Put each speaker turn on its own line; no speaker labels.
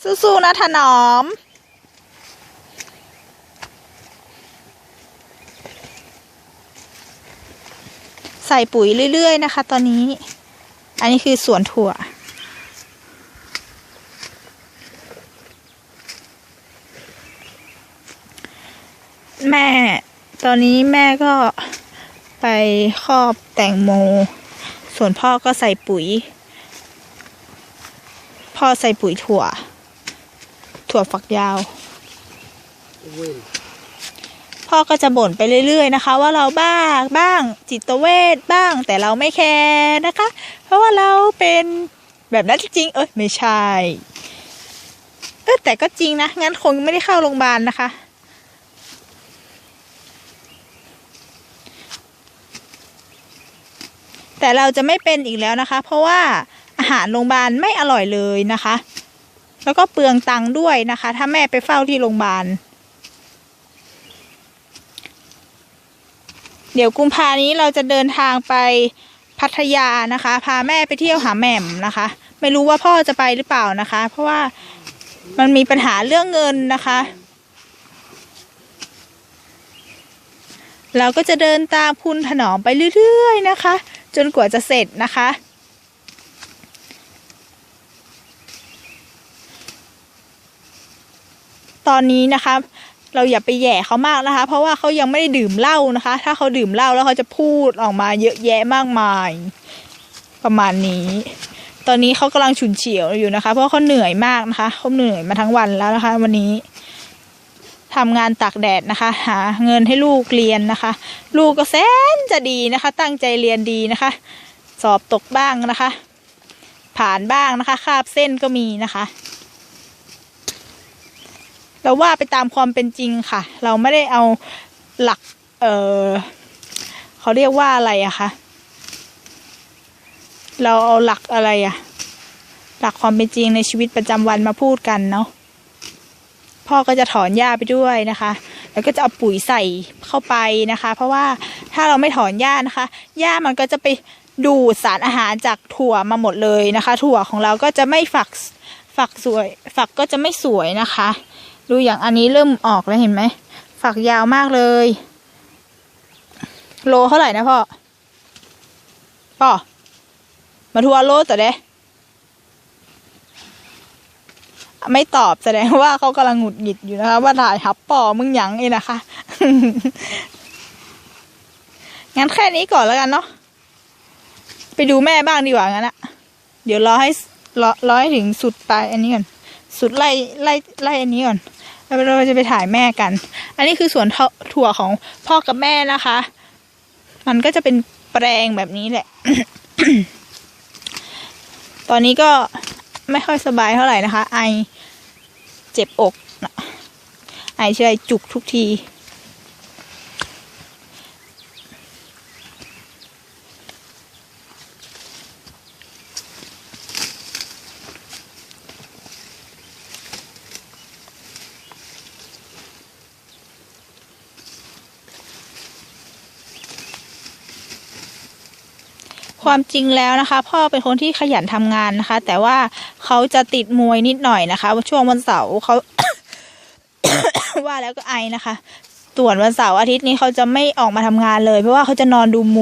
สู้ๆนะถนอมใส่ปุ๋ยเรื่อยๆนะคะตอนนี้อันนี้คือสวนถั่วแม่ตอนนี้แม่ก็ไปครอบแตงโมส่วนพ่อก็ใส่ปุ๋ยพ่อใส่ปุ๋ยถั่วฝักยาวพ่อก็จะบ่นไปเรื่อยๆนะคะว่าเราบ้างจิตเวชบ้างแต่เราไม่แคร์นะคะเพราะว่าเราเป็นแบบนั้นจริงๆไม่ใช่แต่ก็จริงนะงั้นคงไม่ได้เข้าโรงพยาบาลนะคะแต่เราจะไม่เป็นอีกแล้วนะคะเพราะว่าอาหารโรงพยาบาลไม่อร่อยเลยนะคะแล้วก็เปลืองตังค์ด้วยนะคะถ้าแม่ไปเฝ้าที่โรงพยาบาลเดี๋ยวกุมภานี้เราจะเดินทางไปพัทยานะคะพาแม่ไปเที่ยวหาแหม่มนะคะไม่รู้ว่าพ่อจะไปหรือเปล่านะคะเพราะว่ามันมีปัญหาเรื่องเงินนะคะเราก็จะเดินตามคุณถนอมไปเรื่อยๆนะคะจนกว่าจะเสร็จนะคะตอนนี้นะคะเราอย่าไปแย่เขามากนะคะเพราะว่าเขายังไม่ได้ดื่มเหล้านะคะถ้าเขาดื่มเหล้าแล้วเขาจะพูดออกมาเยอะแยะมากมายประมาณนี้ตอนนี้เขากำลังฉุนเฉียวอยู่นะคะเพราะเขาเหนื่อยมากนะคะเขาเหนื่อยมาทั้งวันแล้วนะคะวันนี้ทำงานตากแดดนะคะหาเงินให้ลูกเรียนนะคะลูกก็แสนจะดีนะคะตั้งใจเรียนดีนะคะสอบตกบ้างนะคะผ่านบ้างนะคะคาบเส้นก็มีนะคะเราว่าไปตามความเป็นจริงค่ะเราไม่ได้เอาหลักเขาเรียกว่าอะไรอะคะเราเอาหลักอะไรอะหลักความเป็นจริงในชีวิตประจำวันมาพูดกันเนาะพ่อก็จะถอนหญ้าไปด้วยนะคะแล้วก็จะเอาปุ๋ยใส่เข้าไปนะคะเพราะว่าถ้าเราไม่ถอนหญ้านะคะหญ้ามันก็จะไปดูดสารอาหารจากถั่วมาหมดเลยนะคะถั่วของเราก็จะไม่ฝักสวยฝักก็จะไม่สวยนะคะดูอย่างอันนี้เริ่มออกแล้วเห็นไหมฝักยาวมากเลยโลเท่าไหร่นะพ่อมาทัวโลต่อเด้ไม่ตอบแสดงว่าเขากำลังหงุดหงิดอยู่นะคะว่าถ่ายหับมึงหยังเองนะคะ งั้นแค่นี้ก่อนแล้วกันเนาะไปดูแม่บ้างดีกว่างั้นอะเดี๋ยวรอให้ถึงสุดปลายอันนี้ก่อนสุดไล่อันนี้ก่อนแล้วเราจะไปถ่ายแม่กันอันนี้คือสวนถั่วของพ่อกับแม่นะคะมันก็จะเป็นแปลงแบบนี้แหละ ตอนนี้ก็ไม่ค่อยสบายเท่าไหร่นะคะไอเจ็บอกไอเชื่อจุกทุกทีความจริงแล้วนะคะพ่อเป็นคนที่ขยันทำงานนะคะแต่ว่าเขาจะติดมวยนิดหน่อยนะคะช่วงวันเสาร์เขา ว่าแล้วก็ไอนะคะส่วนวันเสาร์อาทิตย์นี้เขาจะไม่ออกมาทำงานเลยเพราะว่าเขาจะนอนดูมวย